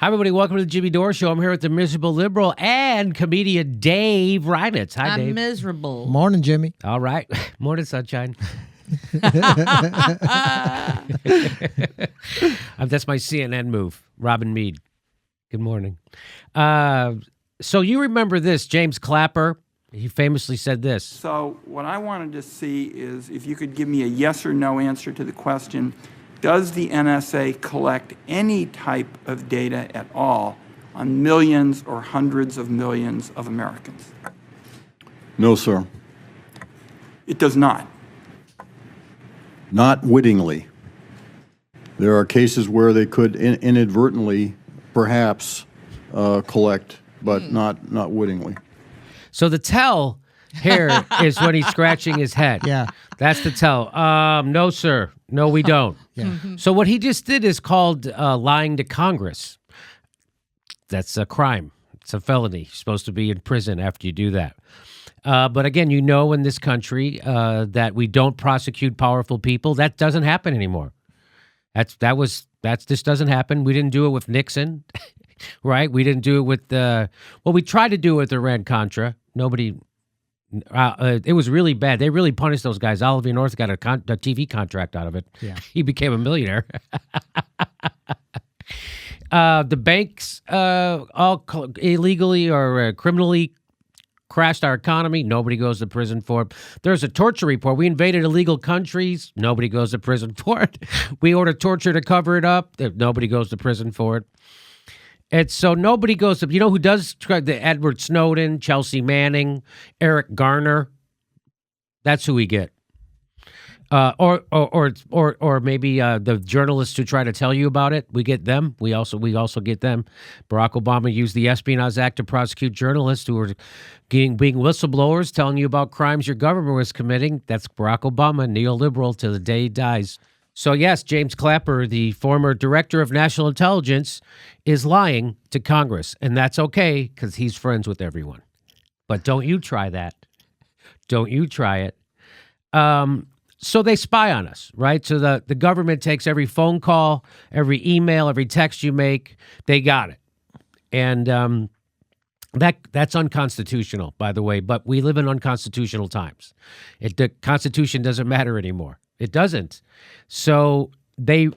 Hi, everybody. Welcome to the Jimmy Dore Show. I'm here with the miserable liberal and comedian Dave Reinitz. Hi, Dave. I'm miserable. Morning, Jimmy. All right. Morning, sunshine. That's my CNN move. Robin Meade. Good morning. So you remember this, James Clapper? He famously said this. So what I wanted to see is if you could give me a yes or no answer to the question, does the NSA collect any type of data at all on millions or hundreds of millions of Americans? No, sir. It does not. Not wittingly. There are cases where they could inadvertently, perhaps, collect, but not wittingly. So the tell here is when he's scratching his head. Yeah. That's the tell. No, sir. No, we don't. Yeah. So what he just did is called lying to Congress. That's a crime. It's a felony. You're supposed to be in prison after you do that. But again, you know, in this country that we don't prosecute powerful people. That doesn't happen anymore. That just doesn't happen. We didn't do it with Nixon, right? We didn't do it with we tried to do it with Iran-Contra. Nobody. It was really bad. They really punished those guys. Oliver North got a TV contract out of it. Yeah. He became a millionaire. The banks all illegally or criminally crashed our economy. Nobody goes to prison for it. There's a torture report. We invaded illegal countries. Nobody goes to prison for it. We ordered torture to cover it up. Nobody goes to prison for it. And so nobody goes to, you know who does? The Edward Snowden, Chelsea Manning, Eric Garner. That's who we get. Or maybe the journalists who try to tell you about it. We get them. We also get them. Barack Obama used the Espionage Act to prosecute journalists who were being whistleblowers, telling you about crimes your government was committing. That's Barack Obama, neoliberal till the day he dies. So yes, James Clapper, the former director of national intelligence, is lying to Congress, and that's okay because he's friends with everyone. But don't you try that. Don't you try it. So they spy on us, right? So the government takes every phone call, every email, every text you make. They got it. And that's unconstitutional, by the way, but we live in unconstitutional times. The Constitution doesn't matter anymore. It doesn't. So they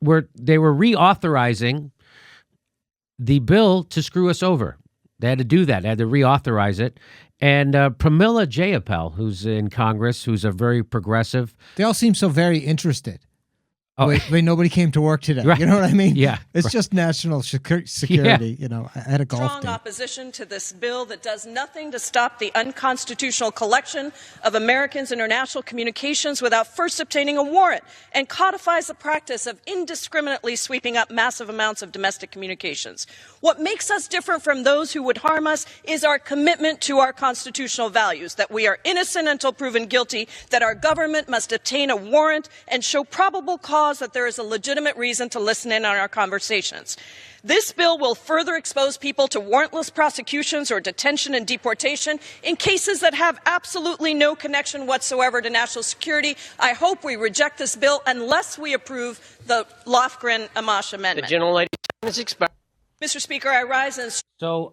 were reauthorizing the bill to screw us over. They had to do that. They had to reauthorize it. And Pramila Jayapal, who's in Congress, who's a very progressive. They all seem so very interested. Oh. Wait, nobody came to work today. Right. You know what I mean? Yeah. It's just national security. Yeah. You know, I had a golf Strong day. opposition to this bill that does nothing to stop the unconstitutional collection of Americans' international communications without first obtaining a warrant, and codifies the practice of indiscriminately sweeping up massive amounts of domestic communications. What makes us different from those who would harm us is our commitment to our constitutional values, that we are innocent until proven guilty, that our government must obtain a warrant and show probable cause that there is a legitimate reason to listen in on our conversations. This bill will further expose people to warrantless prosecutions or detention and deportation in cases that have absolutely no connection whatsoever to national security. I hope we reject this bill unless we approve the Lofgren-Amash amendment. The gentlelady is expired. Mr. Speaker, I rise and... So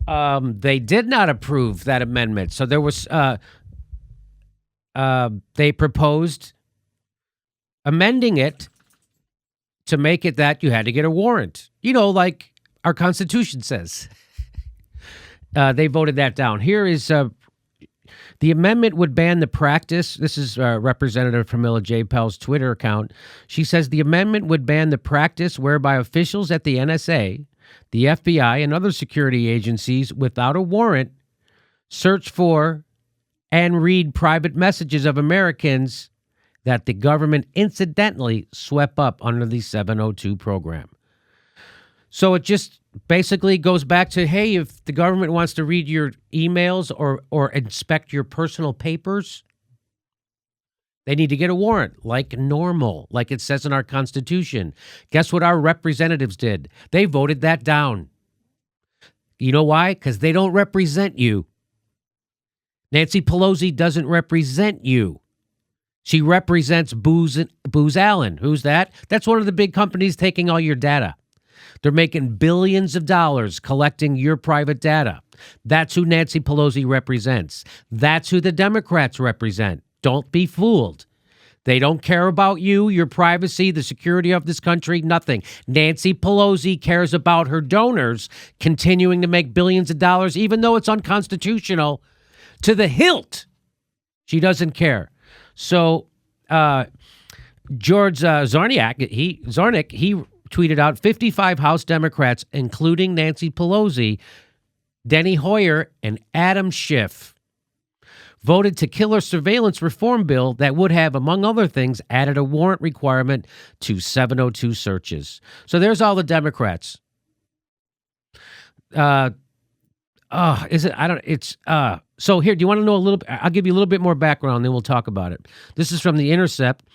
they did not approve that amendment. So there was they proposed amending it to make it that you had to get a warrant. You know, like our Constitution says. They voted that down. Here is the amendment would ban the practice. This is Representative Pramila Jayapal's Twitter account. She says the amendment would ban the practice whereby officials at the NSA, the FBI, and other security agencies without a warrant search for and read private messages of Americans that the government incidentally swept up under the 702 program. So it just basically goes back to, hey, if the government wants to read your emails or inspect your personal papers, they need to get a warrant, like normal, like it says in our Constitution. Guess what our representatives did? They voted that down. You know why? Because they don't represent you. Nancy Pelosi doesn't represent you. She represents Booz Allen. Who's that? That's one of the big companies taking all your data. They're making billions of dollars collecting your private data. That's who Nancy Pelosi represents. That's who the Democrats represent. Don't be fooled. They don't care about you, your privacy, the security of this country, nothing. Nancy Pelosi cares about her donors continuing to make billions of dollars, even though it's unconstitutional, to the hilt. She doesn't care. So George Zorniak, he tweeted out 55 House Democrats, including Nancy Pelosi, Denny Hoyer, and Adam Schiff, voted to kill a surveillance reform bill that would have, among other things, added a warrant requirement to 702 searches. So there's all the Democrats. So here, do you want to know a little bit? I'll give you a little bit more background, then we'll talk about it. This is from The Intercept.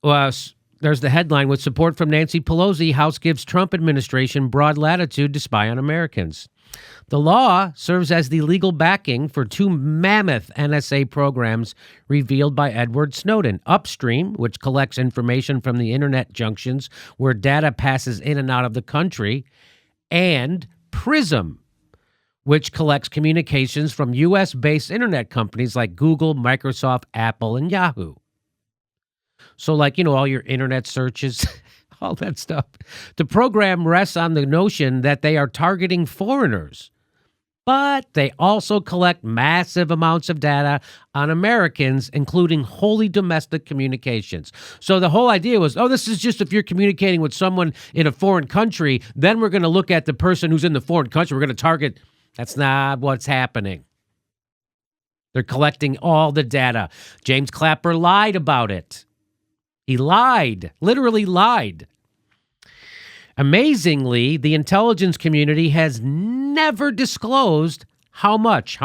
There's the headline: with support from Nancy Pelosi, House gives Trump administration broad latitude to spy on Americans. The law serves as the legal backing for two mammoth NSA programs revealed by Edward Snowden: Upstream, which collects information from the internet junctions where data passes in and out of the country, and PRISM, which collects communications from U.S.-based internet companies like Google, Microsoft, Apple, and Yahoo. So all your internet searches, all that stuff. The program rests on the notion that they are targeting foreigners, but they also collect massive amounts of data on Americans, including wholly domestic communications. So the whole idea was, this is just if you're communicating with someone in a foreign country, then we're going to look at the person who's in the foreign country. We're going to target. That's not what's happening. They're collecting all the data. James Clapper lied about it. He lied, literally lied. Amazingly, the intelligence community has never disclosed how much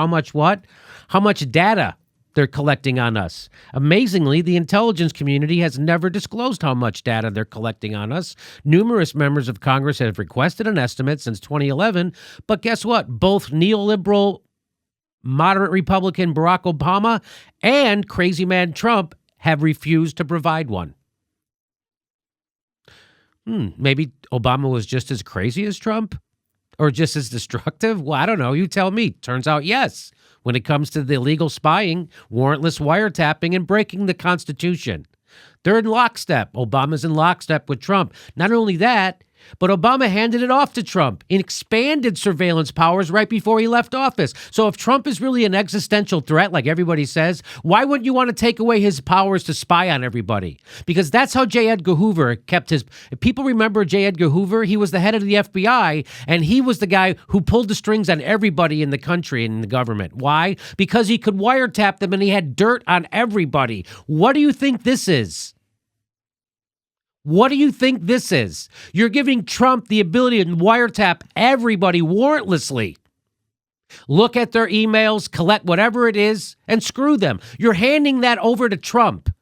data they're collecting on us. Amazingly, the intelligence community has never disclosed how much data they're collecting on us. Numerous members of Congress have requested an estimate since 2011, but guess what? Both neoliberal, moderate Republican Barack Obama and crazy man Trump have refused to provide one. Maybe Obama was just as crazy as Trump or just as destructive? Well, I don't know. You tell me. Turns out, yes, when it comes to the illegal spying, warrantless wiretapping, and breaking the Constitution. They're in lockstep. Obama's in lockstep with Trump. Not only that, but Obama handed it off to Trump and expanded surveillance powers right before he left office. So if Trump is really an existential threat, like everybody says, why wouldn't you want to take away his powers to spy on everybody? Because that's how J. Edgar Hoover kept his... People remember J. Edgar Hoover? He was the head of the FBI, and he was the guy who pulled the strings on everybody in the country and in the government. Why? Because he could wiretap them, and he had dirt on everybody. What do you think this is? What do you think this is? You're giving Trump the ability to wiretap everybody warrantlessly. Look at their emails, collect whatever it is, and screw them. You're handing that over to Trump.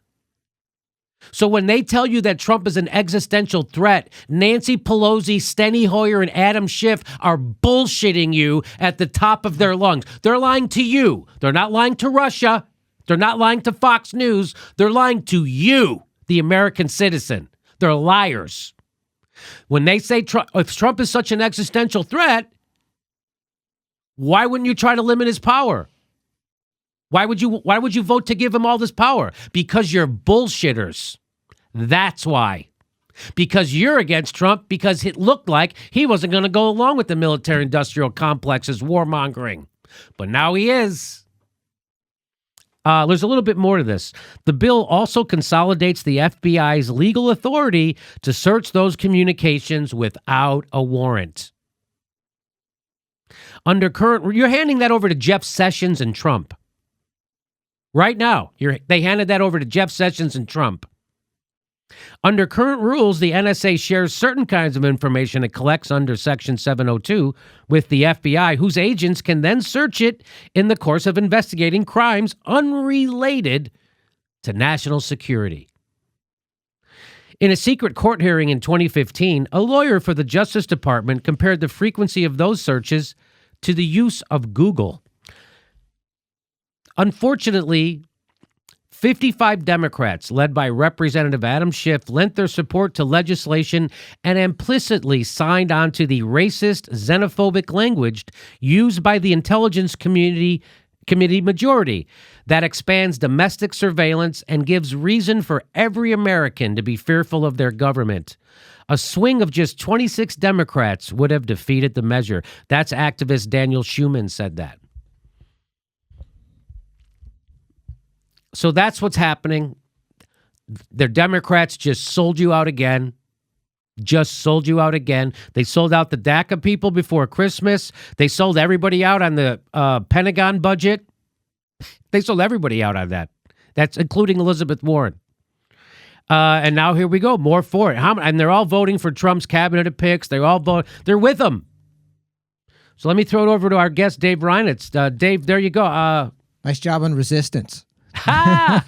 So when they tell you that Trump is an existential threat, Nancy Pelosi, Steny Hoyer, and Adam Schiff are bullshitting you at the top of their lungs. They're lying to you. They're not lying to Russia. They're not lying to Fox News. They're lying to you, the American citizen. They're liars. When they say if Trump is such an existential threat, why wouldn't you try to limit his power? Why would you vote to give him all this power? Because you're bullshitters. That's why. Because you're against Trump because it looked like he wasn't going to go along with the military-industrial complex's warmongering. But now he is. There's a little bit more to this. The bill also consolidates the FBI's legal authority to search those communications without a warrant. You're handing that over to Jeff Sessions and Trump. Right now, they handed that over to Jeff Sessions and Trump. Under current rules, the NSA shares certain kinds of information it collects under Section 702 with the FBI, whose agents can then search it in the course of investigating crimes unrelated to national security. In a secret court hearing in 2015, a lawyer for the Justice Department compared the frequency of those searches to the use of Google. Unfortunately, 55 Democrats, led by Representative Adam Schiff, lent their support to legislation and implicitly signed on to the racist, xenophobic language used by the intelligence committee majority that expands domestic surveillance and gives reason for every American to be fearful of their government. A swing of just 26 Democrats would have defeated the measure. That's activist Daniel Schumann said that. So that's what's happening. The Democrats just sold you out again. Just sold you out again. They sold out the DACA people before Christmas. They sold everybody out on the Pentagon budget. They sold everybody out on that. That's including Elizabeth Warren. And now here we go, more for it. And they're all voting for Trump's cabinet of picks. They're with him. So let me throw it over to our guest, Dave Reinitz. Dave, there you go. Nice job on resistance. Ha!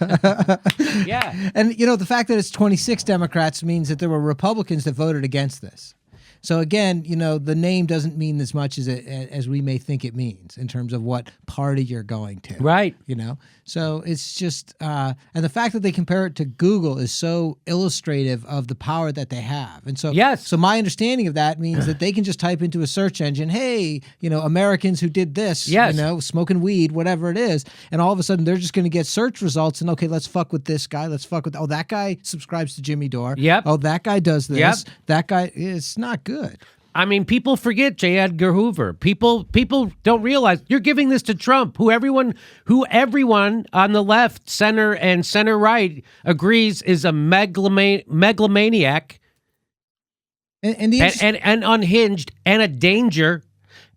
Yeah. And, the fact that it's 26 Democrats means that there were Republicans that voted against this. So again, the name doesn't mean as much as we may think it means in terms of what party you're going to. Right. So it's just, and the fact that they compare it to Google is so illustrative of the power that they have. And so, yes. So my understanding of that means that they can just type into a search engine, hey, Americans who did this, yes. Smoking weed, whatever it is. And all of a sudden they're just going to get search results and, okay, let's fuck with this guy. Let's fuck with, that guy subscribes to Jimmy Dore. Yep. Oh, that guy does this. Yep. That guy, it's not good. I mean, people forget J. Edgar Hoover. People don't realize you're giving this to Trump, who everyone on the left, center, and center right agrees is a megalomaniac and unhinged and a danger.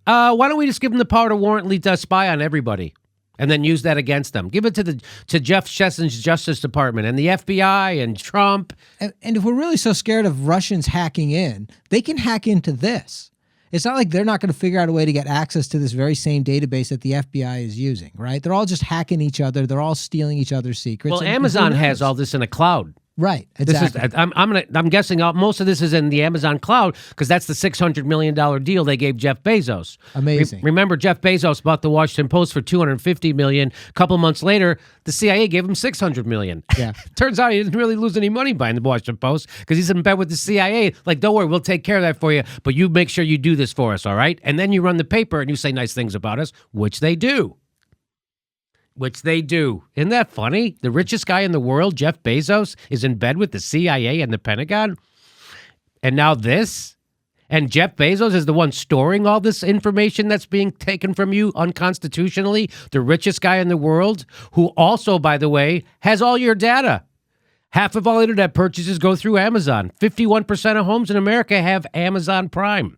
Why don't we just give him the power to warrantly spy on everybody? And then use that against them. Give it to Jeff Sessions' Justice Department and the FBI and Trump. And if we're really so scared of Russians hacking in, they can hack into this. It's not like they're not going to figure out a way to get access to this very same database that the FBI is using, right? They're all just hacking each other. They're all stealing each other's secrets. Well, Amazon has all this in a cloud. Right, exactly. I'm guessing most of this is in the Amazon cloud because that's the $600 million deal they gave Jeff Bezos. Amazing. Remember, Jeff Bezos bought the Washington Post for $250 million. A couple months later, the CIA gave him $600 million. Yeah. Turns out he didn't really lose any money buying the Washington Post because he's in bed with the CIA. Like, don't worry, we'll take care of that for you, but you make sure you do this for us, all right? And then you run the paper and you say nice things about us, which they do. Isn't that funny? The richest guy in the world, Jeff Bezos, is in bed with the CIA and the Pentagon. And now this? And Jeff Bezos is the one storing all this information that's being taken from you unconstitutionally. The richest guy in the world, who also, by the way, has all your data. Half of all internet purchases go through Amazon. 51% of homes in America have Amazon Prime.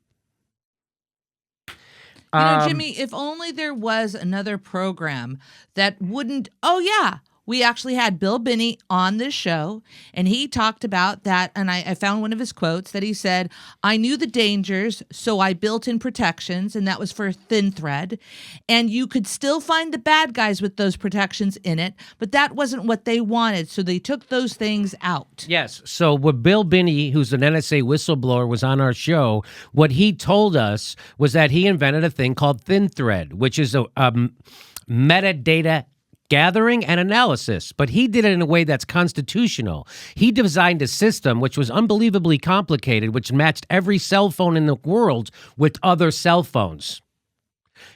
Jimmy, if only there was another program that wouldn't. Oh, yeah. We actually had Bill Binney on this show, and he talked about that. And I found one of his quotes that he said, I knew the dangers, so I built in protections, and that was for thin thread. And you could still find the bad guys with those protections in it, but that wasn't what they wanted. So they took those things out. Yes. So what Bill Binney, who's an NSA whistleblower, was on our show, what he told us was that he invented a thing called thin thread, which is a metadata gathering and analysis, but he did it in a way that's constitutional. He designed a system which was unbelievably complicated, which matched every cell phone in the world with other cell phones.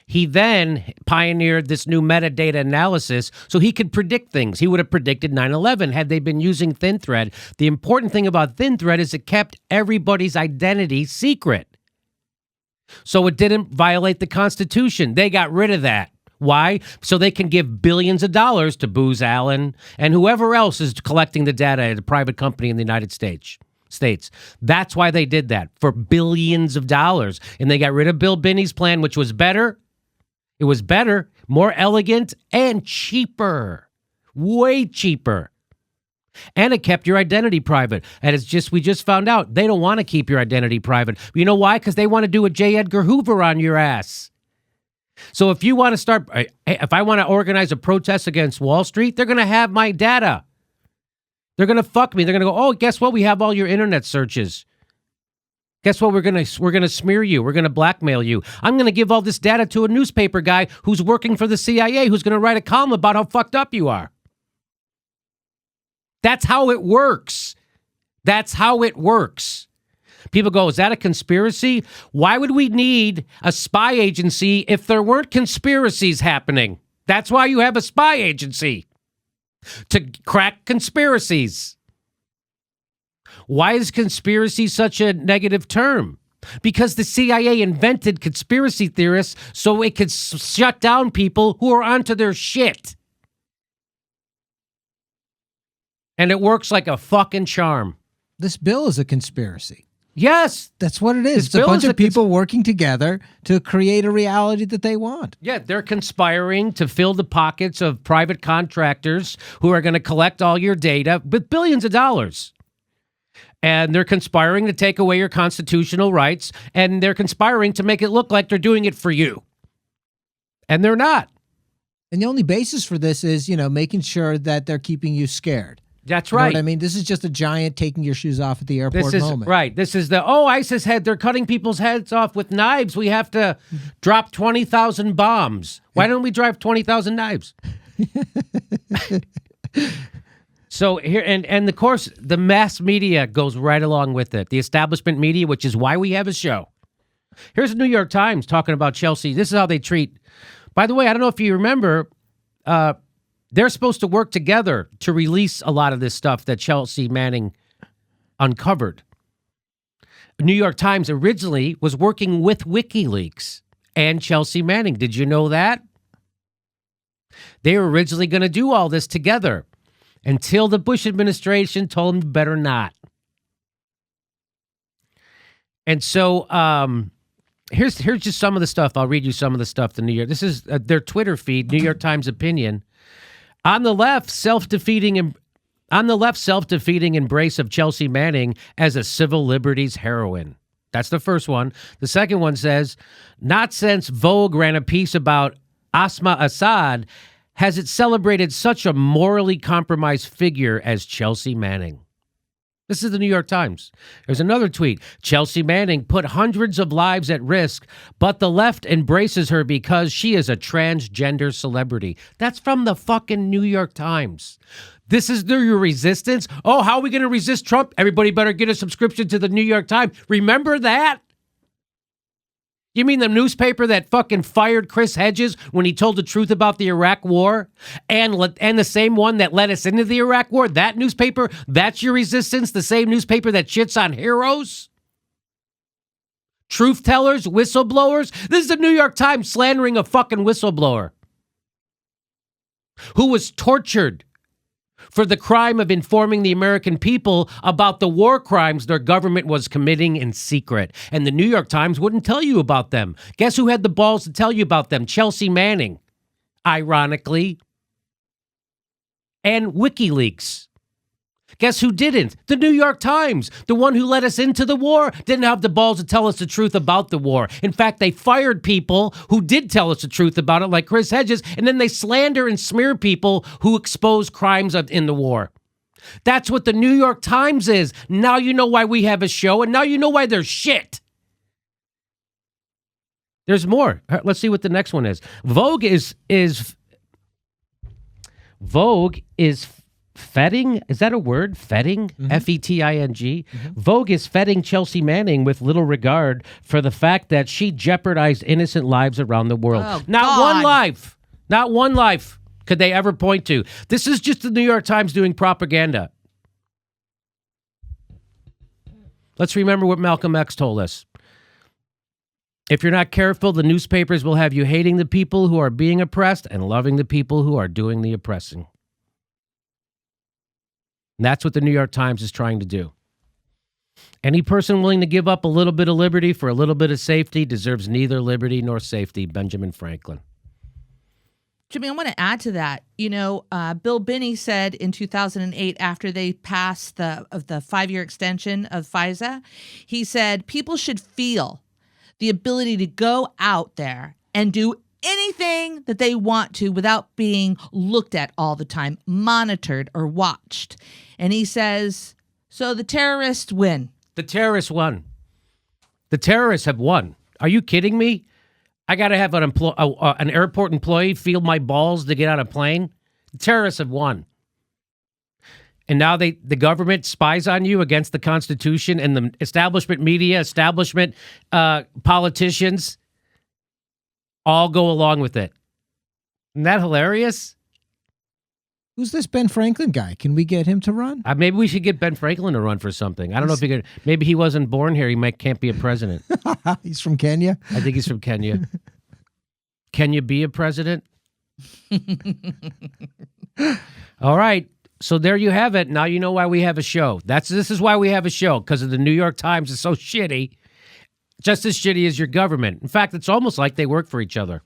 He then pioneered this new metadata analysis so he could predict things. He would have predicted 9/11 had they been using thin thread. The important thing about thin thread is it kept everybody's identity secret. So it didn't violate the Constitution. They got rid of that. Why? So they can give billions of dollars to Booz Allen and whoever else is collecting the data at a private company in the United States. That's why they did that, for billions of dollars. And they got rid of Bill Binney's plan, which was better. It was better, more elegant, and cheaper. Way cheaper. And it kept your identity private. And we just found out they don't want to keep your identity private. You know why? Because they want to do a J. Edgar Hoover on your ass. So if you want to if I want to organize a protest against Wall Street, they're going to have my data. They're going to fuck me. They're going to go, oh, guess what? We have all your internet searches. Guess what? We're going to smear you. We're going to blackmail you. I'm going to give all this data to a newspaper guy who's working for the CIA who's going to write a column about how fucked up you are. That's how it works. That's how it works. People go, is that a conspiracy? Why would we need a spy agency if there weren't conspiracies happening? That's why you have a spy agency, to crack conspiracies. Why is conspiracy such a negative term? Because the CIA invented conspiracy theorists so it could shut down people who are onto their shit. And it works like a fucking charm. This bill is a conspiracy. Yes. That's what it is. This It's a bill bunch is of people working together to create a reality that they want. Yeah, they're conspiring to fill the pockets of private contractors who are going to collect all your data with billions of dollars. And they're conspiring to take away your constitutional rights, and they're conspiring to make it look like they're doing it for you. And they're not. And the only basis for this is, making sure that they're keeping you scared. That's You know right. what I mean? This is just a giant taking your shoes off at the airport This is moment. right. This is ISIS they're cutting people's heads off with knives. We have to drop 20,000 bombs. Why don't we drive 20,000 knives? So here, and of course, the mass media goes right along with it. The establishment media, which is why we have a show. Here's the New York Times talking about Chelsea. This is how they treat. By the way, I don't know if you remember, they're supposed to work together to release a lot of this stuff that Chelsea Manning uncovered. New York Times originally was working with WikiLeaks and Chelsea Manning. Did you know that? They were originally going to do all this together until the Bush administration told them better not. And so here's just some of the stuff. I'll read you some of the stuff. The New York. This is their Twitter feed, New York Times opinion. On the left, self-defeating embrace of Chelsea Manning as a civil liberties heroine. That's the first one. The second one says, not since Vogue ran a piece about Asma Assad has it celebrated such a morally compromised figure as Chelsea Manning. This is the New York Times. There's another tweet. Chelsea Manning put hundreds of lives at risk, but the left embraces her because she is a transgender celebrity. That's from the fucking New York Times. This is your resistance? Oh, how are we going to resist Trump? Everybody better get a subscription to the New York Times. Remember that? You mean the newspaper that fucking fired Chris Hedges when he told the truth about the Iraq War? And the same one that led us into the Iraq War? That newspaper? That's your resistance? The same newspaper that shits on heroes? Truth tellers? Whistleblowers? This is the New York Times slandering a fucking whistleblower who was tortured for the crime of informing the American people about the war crimes their government was committing in secret. And the New York Times wouldn't tell you about them. Guess who had the balls to tell you about them? Chelsea Manning, ironically. And WikiLeaks. Guess who didn't? The New York Times, the one who led us into the war, didn't have the balls to tell us the truth about the war. In fact, they fired people who did tell us the truth about it, like Chris Hedges, and then they slander and smear people who expose crimes in the war. That's what the New York Times is. Now you know why we have a show, and now you know why they're shit. There's more. Let's see what the next one is. Vogue is feting? Is that a word? Feting? Mm-hmm. F-E-T-I-N-G? Mm-hmm. Vogue is feting Chelsea Manning with little regard for the fact that she jeopardized innocent lives around the world. Oh, Not God. one life. Not one life could they ever point to. This is just the New York Times doing propaganda. Let's remember what Malcolm X told us. If you're not careful, the newspapers will have you hating the people who are being oppressed and loving the people who are doing the oppressing. And that's what the New York Times is trying to do. Any person willing to give up a little bit of liberty for a little bit of safety deserves neither liberty nor safety. Benjamin Franklin. Jimmy, I want to add to that. Bill Binney said in 2008, after they passed the 5-year extension of FISA, he said people should feel the ability to go out there and do anything that they want to without being looked at all the time, monitored or watched. And he says, so the terrorists win. The terrorists won. The terrorists have won. Are you kidding me? I got to have an airport employee feel my balls to get on a plane? The terrorists have won. And now the government spies on you against the Constitution, and the establishment media, establishment politicians all go along with it. Isn't that hilarious? Who's this Ben Franklin guy? Can we get him to run? Maybe we should get Ben Franklin to run for something. I don't know if he could. Maybe he wasn't born here. Can't be a president. He's from Kenya? I think he's from Kenya. Can you be a president? All right. So there you have it. Now you know why we have a show. This is why we have a show, because of the New York Times is so shitty. Just as shitty as your government. In fact, it's almost like they work for each other.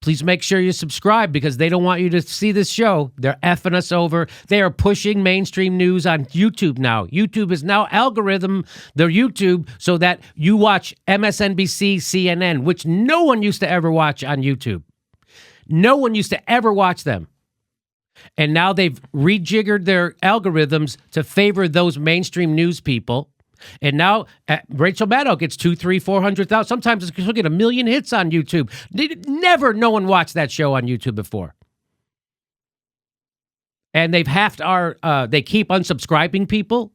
Please make sure you subscribe, because they don't want you to see this show. They're effing us over. They are pushing mainstream news on YouTube now. YouTube is now algorithm their YouTube so that you watch MSNBC, CNN, which no one used to ever watch on YouTube. No one used to ever watch them. And now they've rejiggered their algorithms to favor those mainstream news people. And now Rachel Maddow gets 200,000, 300,000, 400,000. Sometimes she'll get 1 million hits on YouTube. No one watched that show on YouTube before. And they've halved they keep unsubscribing people.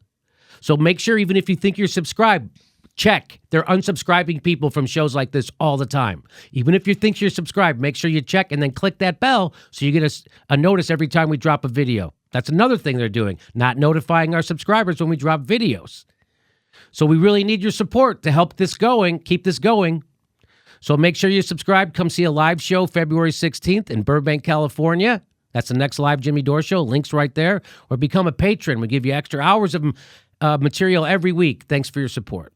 So make sure, even if you think you're subscribed, check. They're unsubscribing people from shows like this all the time. Even if you think you're subscribed, make sure you check and then click that bell so you get a notice every time we drop a video. That's another thing they're doing, not notifying our subscribers when we drop videos. So we really need your support to help this going, keep this going. So make sure you subscribe. Come see a live show February 16th in Burbank, California. That's the next live Jimmy Dore show. Link's right there. Or become a patron. We give you extra hours of material every week. Thanks for your support.